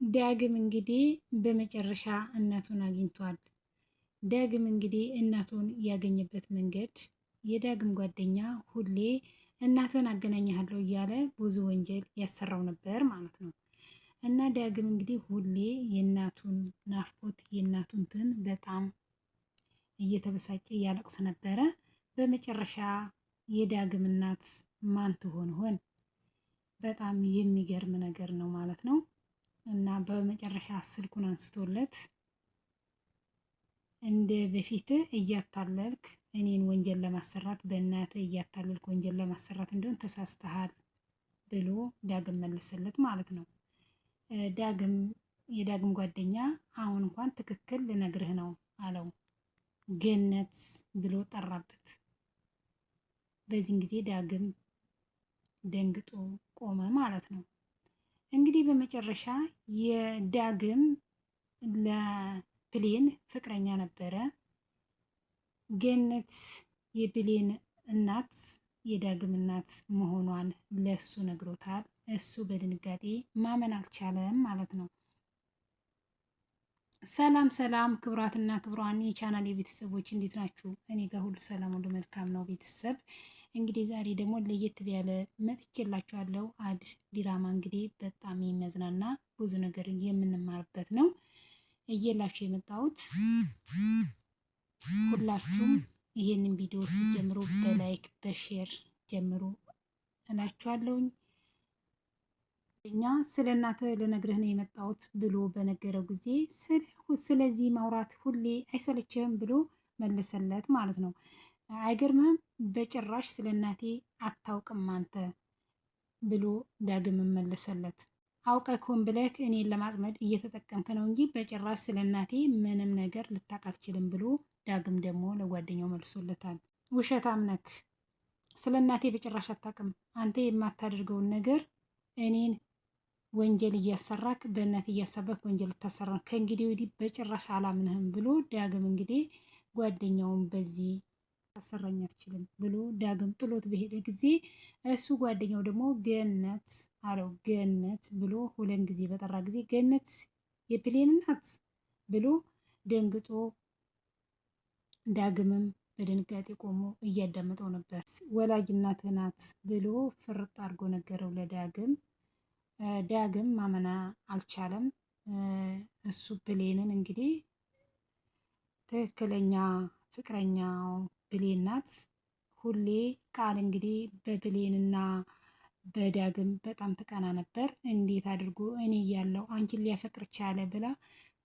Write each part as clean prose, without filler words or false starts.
ዳግም እንግዲህ በመጨረሻ እናቱን አግኝቷል። ዳግም እንግዲህ እናቱን ያገኘበት መንገድ የዳግም ጓደኛ ሁሌ እናቱን አገናኝሃለሁ እያለ ብዙ ወንጀል ያሰራው ነበር ማለት ነው። እና ዳግም እንግዲህ ሁሌ የእናቱን ናፍቆት የእናቱን እንትን በጣም እየተበሳጨ እያለቅስ ነበረ። በመጨረሻ የዳግም እናት ማን ትሆን ሆን? በጣም የሚገርም ነገር ነው ማለት ነው። እና በመጨረሻ ስልኩን አንስቶለት እንደ በፊት እያታለልክ እኔን ወንጀል ለማሰራት በእናትህ እያታለልክ ወንጀል ለማሰራት እንደሆን ተሳስተሃል ብሎ ዳግም መለሰለት ማለት ነው። የዳግም ጓደኛ አሁን እንኳን ትክክል ልነግርህ ነው አለው። ገነት ብሎ ጠራበት። በዚህን ጊዜ ዳግም ደንግጦ ቆመ ማለት ነው። እንግዲህ በመጨረሻ የዳግም ለብሌን ፍቅረኛ ነበረ። ገነት የብሌን እናት የዳግም እናት መሆኗን ለሱ ነግሮታል። እሱ በድንጋጤ ማመን አልቻለም ማለት ነው። ሰላም ሰላም፣ ክብራትና ክብሯን የቻናል የቤተሰቦች እንዴት ናችሁ? እኔ ጋር ሁሉ ሰላም ሁሉ መልካም ነው። ቤተሰብ እንግዲህ ዛሬ ደግሞ ለየት ያለ መጥቼላችኋለሁ። አዲስ ዲራማ እንግዲህ በጣም የሚያዝናና ብዙ ነገር የምንማርበት ነው እየላችሁ የመጣሁት። ሁላችሁም ይሄንን ቪዲዮ ሲጀምሩ በላይክ በሼር ጀምሩ እላችኋለሁኝ። እኛ ስለ እናትህ ልነግርህ ነው የመጣሁት ብሎ በነገረው ጊዜ ስለዚህ ማውራት ሁሌ አይሰለችህም ብሎ መለሰለት ማለት ነው። አይገርምህም? በጭራሽ ስለ እናቴ አታውቅም አንተ ብሎ ዳግም መለሰለት። አውቀህ ሆን ብለህ እኔን ለማጥመድ እየተጠቀምክ ነው እንጂ በጭራሽ ስለ እናቴ ምንም ነገር ልታውቅ አትችልም ብሎ ዳግም ደግሞ ለጓደኛው መልሶለታል። ውሸታም ነክ፣ ስለ እናቴ በጭራሽ አታውቅም። አንተ የማታደርገውን ነገር እኔን ወንጀል እያሰራክ በእናት እያሳበክ ወንጀል ልታሰራ ከእንግዲህ ወዲህ በጭራሽ አላምንህም ብሎ ዳግም እንግዲህ ጓደኛውን በዚህ ታሰራኝ አትችልም ብሎ ዳግም ጥሎት በሄደ ጊዜ እሱ ጓደኛው ደግሞ ገነት አለው። ገነት ብሎ ሁለት ጊዜ በጠራ ጊዜ ገነት የብሌን እናት ብሎ ደንግጦ ዳግምም በድንጋጤ ቆሞ እያዳመጠው ነበር። ወላጅ እናትህ ናት ብሎ ፍርጥ አድርጎ ነገረው ለዳግም። ዳግም ማመና አልቻለም። እሱ ብሌንን እንግዲህ ትክክለኛ ፍቅረኛው ብሌን ናት። ሁሌ ቃል እንግዲህ በብሌንና በዳግም በጣም ትቀና ነበር። እንዴት አድርጎ እኔ እያለሁ አንቺን ሊያፈቅር ቻለ ብላ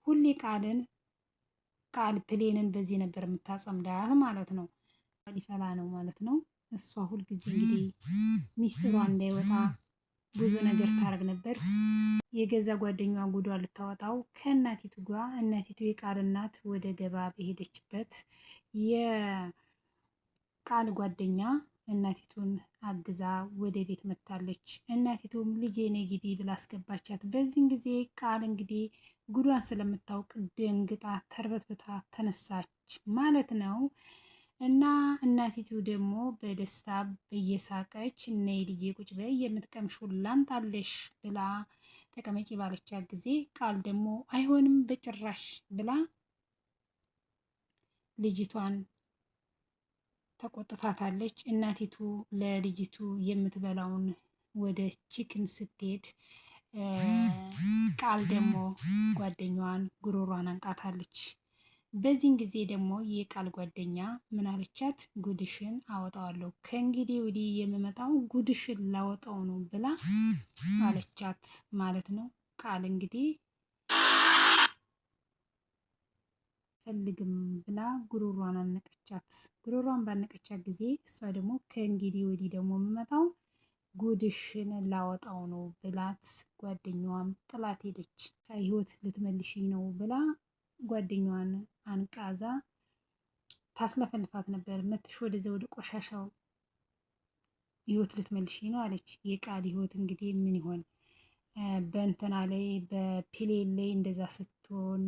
ሁሌ ቃል ብሌንን በዚህ ነበር የምታጸምዳት ማለት ነው። ሊፈላ ነው ማለት ነው። እሷ ሁልጊዜ እንግዲህ ሚስጥሯ እንዳይወጣ ብዙ ነገር ታረግ ነበር። የገዛ ጓደኛዋ ጉዷ ልታወጣው ከእናቲቱ ጋር እናቲቱ የቃል እናት ወደ ገባ በሄደችበት የቃል ጓደኛ እናቲቱን አግዛ ወደ ቤት መታለች። እናቲቱም ልጄ ነይ ግቢ ብላ አስገባቻት። በዚህን ጊዜ ቃል እንግዲህ ጉዷን ስለምታውቅ ደንግጣ ተርበትብታ ተነሳች ማለት ነው። እና እናቲቱ ደግሞ በደስታ እየሳቀች ነይ ልጄ ቁጭ በይ የምትቀምሺውን ላምጣልሽ ብላ ተቀመጪ ባለቻት ጊዜ ቃል ደግሞ አይሆንም በጭራሽ ብላ ልጅቷን ተቆጥታታለች። እናቲቱ ለልጅቱ የምትበላውን ወደ ቺክን ስትሄድ ቃል ደግሞ ጓደኛዋን ጉሮሯን አንቃታለች። በዚህን ጊዜ ደግሞ የቃል ጓደኛ ምን አለቻት? ጉድሽን አወጣዋለሁ ከእንግዲህ ወዲህ የምመጣው ጉድሽን ላወጣው ነው ብላ አለቻት ማለት ነው። ቃል እንግዲህ ፈልግም ብላ ጉሮሯን አነቀቻት። ጉሮሯን ባነቀቻት ጊዜ እሷ ደግሞ ከእንግዲህ ወዲህ ደግሞ የምመጣው ጉድሽን ላወጣው ነው ብላት ጓደኛዋም ጥላት ሄደች። ከህይወት ልትመልሽኝ ነው ብላ ጓደኛዋን አንቃዛ ታስለፈልፋት ነበር። መትሽ ወደዛ ወደ ቆሻሻው ህይወት ልትመልሽኝ ነው አለች። የቃል ህይወት እንግዲህ ምን ይሆን በእንትና ላይ በፕሌን ላይ እንደዛ ስትሆን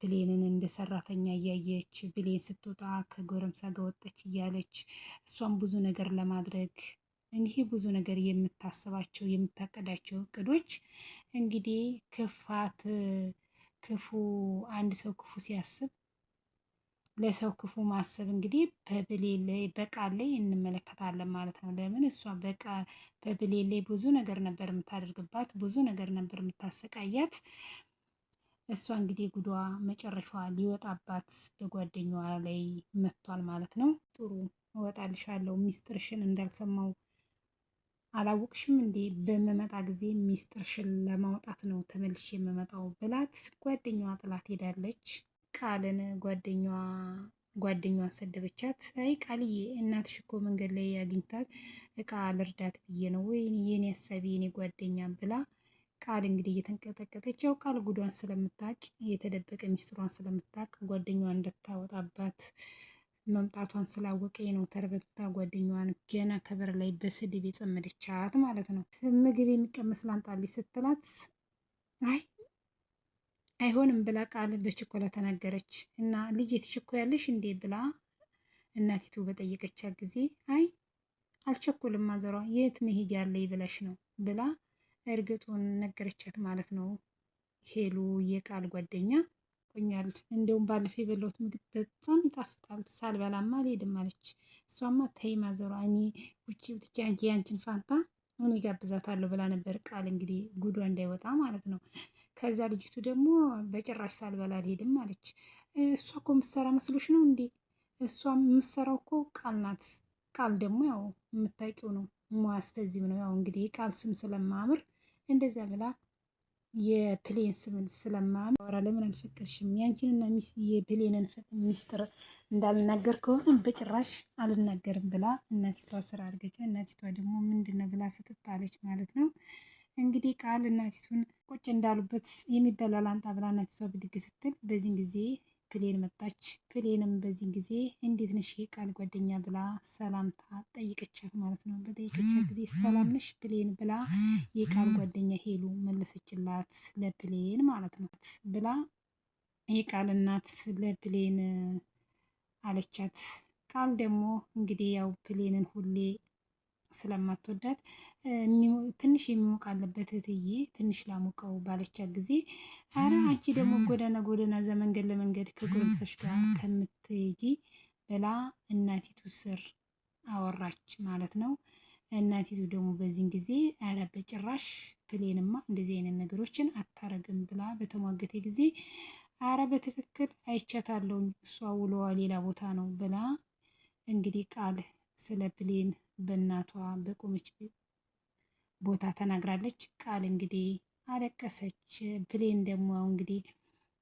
ብሌንን እንደ ሰራተኛ እያየች ብሌን ስትወጣ ከጎረምሳ ጋር ወጣች እያለች እሷም ብዙ ነገር ለማድረግ እንዲህ ብዙ ነገር የምታስባቸው የምታቀዳቸው እቅዶች እንግዲህ ክፉ አንድ ሰው ክፉ ሲያስብ ለሰው ክፉ ማሰብ እንግዲህ በብሌን ላይ በቃል ላይ እንመለከታለን ማለት ነው። ለምን እሷ በብሌን ላይ ብዙ ነገር ነበር የምታደርግባት፣ ብዙ ነገር ነበር የምታሰቃያት። እሷ እንግዲህ ጉዷ መጨረሻዋ ሊወጣባት በጓደኛዋ ላይ መጥቷል ማለት ነው። ጥሩ እወጣልሻለሁ፣ ሚስጥርሽን እንዳልሰማው አላወቅሽም እንዴ? በምመጣ ጊዜ ሚስጥርሽን ለማውጣት ነው ተመልሼ የምመጣው ብላት ጓደኛዋ ጥላት ሄዳለች። ቃልን ጓደኛዋን ሰደበቻት። አይ ቃልዬ እናትሽ እኮ መንገድ ላይ አግኝታት እቃ ልርዳት ብዬ ነው ወይ የኔ ሀሳቢ የኔ ጓደኛ ብላ ቃል እንግዲህ እየተንቀጠቀጠች ያው ቃል ጉዷን ስለምታውቅ የተደበቀ ሚስጥሯን ስለምታውቅ ጓደኛዋን እንደታወጣባት መምጣቷን ስላወቀ ነው ተርበትብታ ጓደኛዋን ገና ከበር ላይ በስድብ የጸመደቻት ማለት ነው። ምግብ የሚቀመስ ላምጣልሽ ስትላት አይ አይሆንም ብላ ቃል በችኮላ ተናገረች። እና ልጅ ትቸኮያለሽ እንዴ ብላ እናቲቱ በጠየቀቻት ጊዜ አይ አልቸኩልም ማዘሯ የት መሄጃ አለኝ ብለሽ ነው ብላ እርግጡን ነገረቻት ማለት ነው። ሄሉ የቃል ጓደኛ ቆኛል። እንደውም ባለፈው የበላሁት ምግብ በጣም ይጣፍጣል ሳልበላማ አልሄድም አለች። እሷማ ተይ ማዘሯ እኔ ውጭ ብትቼ ያንቺን ፋንታ እኔ ጋብዛታለሁ ብላ ነበር ቃል እንግዲህ ጉዷ እንዳይወጣ ማለት ነው። ከዛ ልጅቱ ደግሞ በጭራሽ ሳልበላ አልሄድም አለች። እሷ እኮ የምትሰራ መስሎሽ ነው እንዴ? እሷ የምትሰራው እኮ ቃል ናት። ቃል ደግሞ ያው የምታውቂው ነው ሙያስተዚም ነው ያው እንግዲህ የቃል ስም ስለማምር እንደዛ ብላ የፕሌን ስም ስለማምር ወራ ለምን አልፈቀድሽም? ያንቺንና የፕሌንን ሚስጥር እንዳልናገር ከሆነ በጭራሽ አልናገርም ብላ እናቲቷ ስራ አድርገች። እናቲቷ ደግሞ ምንድነው ብላ ፍጥጥ አለች ማለት ነው። እንግዲህ ቃል እናቲቱን ቁጭ እንዳሉበት የሚበላ ላንጣ ብላ እናቲቷ ብድግ ስትል በዚህን ጊዜ ፕሌን መጣች። ፕሌንም በዚህን ጊዜ እንዴት ነሽ የቃል ጓደኛ ብላ ሰላምታ ጠይቀቻት ማለት ነው። በጠይቀቻት ጊዜ ሰላም ነሽ ፕሌን ብላ የቃል ጓደኛ ሄሉ መለሰችላት ለፕሌን ማለት ነው። ብላ የቃል እናት ለፕሌን አለቻት። ቃል ደግሞ እንግዲህ ያው ፕሌንን ሁሌ ስለማትወዳት ትንሽ የሚሞቅ አለበት እህትዬ ትንሽ ላሞቀው ባለቻት ጊዜ አረ አንቺ ደግሞ ጎዳና ዘመንገድ ለመንገድ ከጎረምሶች ጋር ከምትሄጂ ብላ እናቲቱ ስር አወራች ማለት ነው። እናቲቱ ደግሞ በዚህን ጊዜ አረ በጭራሽ ፕሌንማ እንደዚህ አይነት ነገሮችን አታረግም ብላ በተሟገተ ጊዜ አረ በትክክል አይቻታለሁ እሷ ውሎዋ ሌላ ቦታ ነው ብላ እንግዲህ ቃል ስለ ፕሌን በእናቷ በቆመች ቦታ ተናግራለች። ቃል እንግዲህ አለቀሰች። ፕሌን ደግሞ እንግዲህ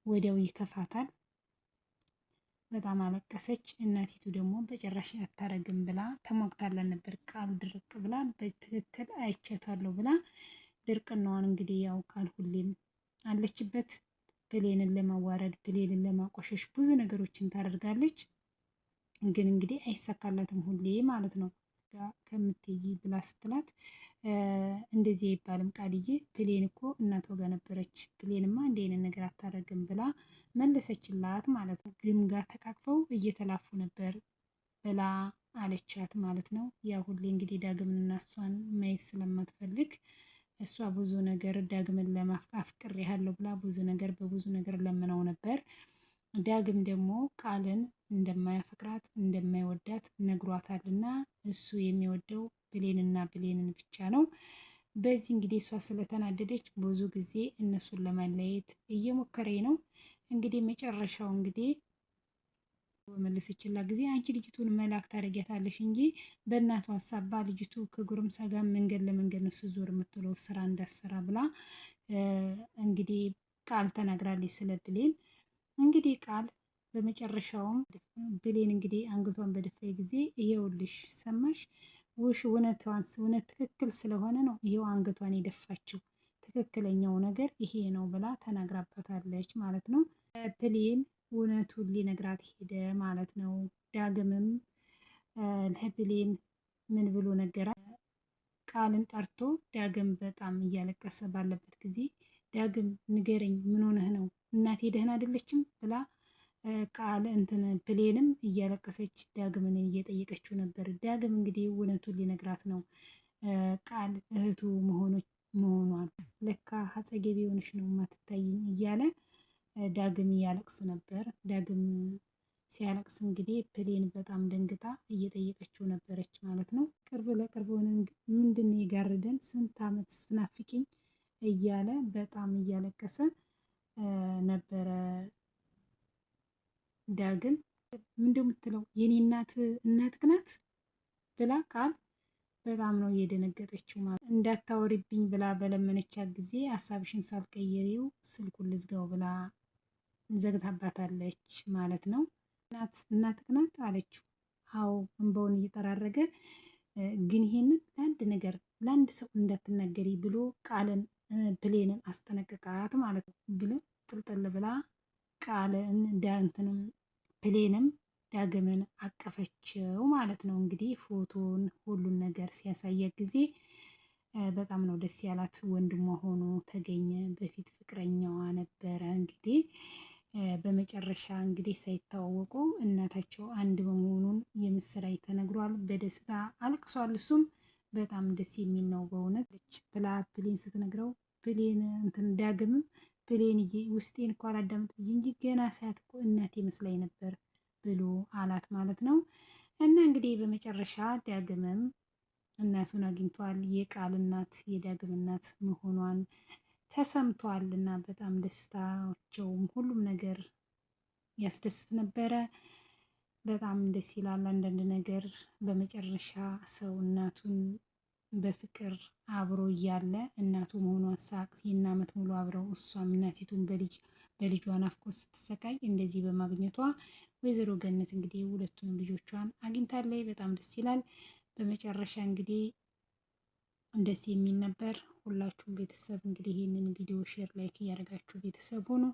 ወዲያው ይከፋታል። በጣም አለቀሰች። እናቲቱ ደግሞ በጭራሽ አታረግም ብላ ተሟግታለን ነበር። ቃል ድርቅ ብላ በትክክል አይቻታለሁ ብላ ድርቅናዋን እንግዲህ ያው ቃል ሁሌም አለችበት። ፕሌንን ለማዋረድ ፕሌንን ለማቆሸሽ ብዙ ነገሮችን ታደርጋለች። ግን እንግዲህ አይሳካላትም ሁሌ ማለት ነው። ከምትይ ብላ ስትላት እንደዚህ አይባልም ቃልዬ ፕሌን እኮ እናቷ ጋር ነበረች። ፕሌንማ እንዲህ አይነት ነገር አታደርግም ብላ መለሰችላት ማለት ነው። ግም ጋር ተቃቅፈው እየተላፉ ነበር ብላ አለቻት ማለት ነው። ያ ሁሌ እንግዲህ ዳግምንና እሷን ማየት ስለማትፈልግ እሷ ብዙ ነገር ዳግምን ለማፍቀር ያለው ብላ ብዙ ነገር በብዙ ነገር ለምነው ነበር። ዳግም ደግሞ ቃልን እንደማያፈቅራት እንደማይወዳት ነግሯታልና እሱ የሚወደው ብሌንና ብሌንን ብቻ ነው። በዚህ እንግዲህ እሷ ስለተናደደች ብዙ ጊዜ እነሱን ለማለያየት እየሞከረ ነው። እንግዲህ መጨረሻው እንግዲህ በመለሰችላት ጊዜ አንቺ ልጅቱን መላክ ታደርጊያታለሽ እንጂ በእናቷ ሀሳባ ልጅቱ ከጎረምሳ ጋር መንገድ ለመንገድ ነው ስትዞር የምትለው ስራ እንዳሰራ ብላ እንግዲህ ቃል ተናግራለች ስለ ብሌን። እንግዲህ ቃል በመጨረሻውም ብሌን እንግዲህ አንገቷን በደፋይ ጊዜ ይሄውልሽ ሰማሽ እውነት ትክክል ስለሆነ ነው ይሄው አንገቷን የደፋችው ትክክለኛው ነገር ይሄ ነው ብላ ተናግራባታለች ማለት ነው። ብሌን እውነቱን ሊነግራት ሄደ ማለት ነው። ዳግምም ለብሌን ምን ብሎ ነገራት? ቃልን ጠርቶ ዳግም በጣም እያለቀሰ ባለበት ጊዜ ዳግም ንገረኝ ምን ሆነህ ነው እናቴ ደህና አይደለችም ብላ ቃል እንትን ብሌንም እያለቀሰች ዳግምን እየጠየቀችው ነበር። ዳግም እንግዲህ እውነቱን ሊነግራት ነው ቃል እህቱ መሆኗን ለካ አጸገቤ የሆነች ነው የማትታይኝ እያለ ዳግም እያለቅስ ነበር። ዳግም ሲያለቅስ እንግዲህ ብሌን በጣም ደንግጣ እየጠየቀችው ነበረች ማለት ነው። ቅርብ ለቅርብ ሆነን ምንድን የጋረደን ስንት ዓመት ስትናፍቂኝ እያለ በጣም እያለቀሰ ነበረ። ዳግም ምንድን የምትለው የኔ እናትህ ናት ብላ ቃል በጣም ነው እየደነገጠችው ማለት እንዳታወሪብኝ ብላ በለመነቻት ጊዜ ሀሳብሽን ሳትቀይሪው ስልኩን ልዝጋው ብላ ዘግታባታለች ማለት ነው። እናትህ ናት አለችው። አዎ እንባውን እየጠራረገ ግን ይሄንን ለአንድ ሰው እንዳትናገሪ ብሎ ቃልን ብሌንን አስጠነቅቃት ማለት ነው ብሎ ጥልጥል ብላ ቃልን ዳንትንም ብሌንም ዳግምን አቀፈችው ማለት ነው። እንግዲህ ፎቶን ሁሉን ነገር ሲያሳያት ጊዜ በጣም ነው ደስ ያላት። ወንድሟ ሆኖ ተገኘ። በፊት ፍቅረኛዋ ነበረ። እንግዲህ በመጨረሻ እንግዲህ ሳይተዋወቁ እናታቸው አንድ በመሆኑን የምስራች ተነግሯል። በደስታ አልቅሷል። እሱም በጣም ደስ የሚል ነው በእውነት ብላ ብሌን ስትነግረው ብሌን እንትን ዳግምም ብሌንዬ ውስጤን እኮ አላዳምጥ እንጂ ገና ሳያት እኮ እናቴ መስላኝ ነበር ብሎ አላት ማለት ነው። እና እንግዲህ በመጨረሻ ዳግምም እናቱን አግኝቷል። የቃል እናት የዳግም እናት መሆኗን ተሰምቷል እና በጣም ደስታቸውም ሁሉም ነገር ያስደስት ነበረ። በጣም ደስ ይላል አንዳንድ ነገር በመጨረሻ ሰው እናቱን በፍቅር አብሮ እያለ እናቱ መሆኗን ሳቅ ይህን ዓመት ሙሉ አብረው እሷም እናቲቱን በልጇ ናፍቆት ስትሰቃይ እንደዚህ በማግኘቷ ወይዘሮ ገነት እንግዲህ ሁለቱንም ልጆቿን አግኝታለች። በጣም ደስ ይላል። በመጨረሻ እንግዲህ ደስ የሚል ነበር። ሁላችሁም ቤተሰብ እንግዲህ ይህንን ቪዲዮ ሼር ላይክ እያደረጋችሁ ቤተሰብ ሆኖ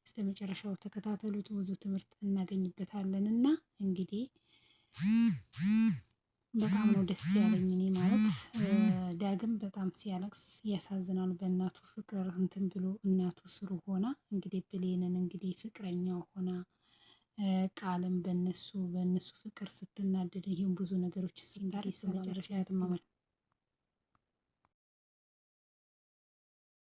እስከ መጨረሻው ተከታተሉት። ብዙ ትምህርት እናገኝበታለን እና እንግዲህ በጣም ነው ደስ ያለኝ እኔ ማለት ዳግም በጣም ሲያለቅስ ያሳዝናል። በእናቱ ፍቅር እንትን ብሎ እናቱ ስሩ ሆና እንግዲህ ብሌንን እንግዲህ ፍቅረኛው ሆና ቃልም በእነሱ ፍቅር ስትናደድ ይህም ብዙ ነገሮች ስንዳር መጨረሻ ያትማማል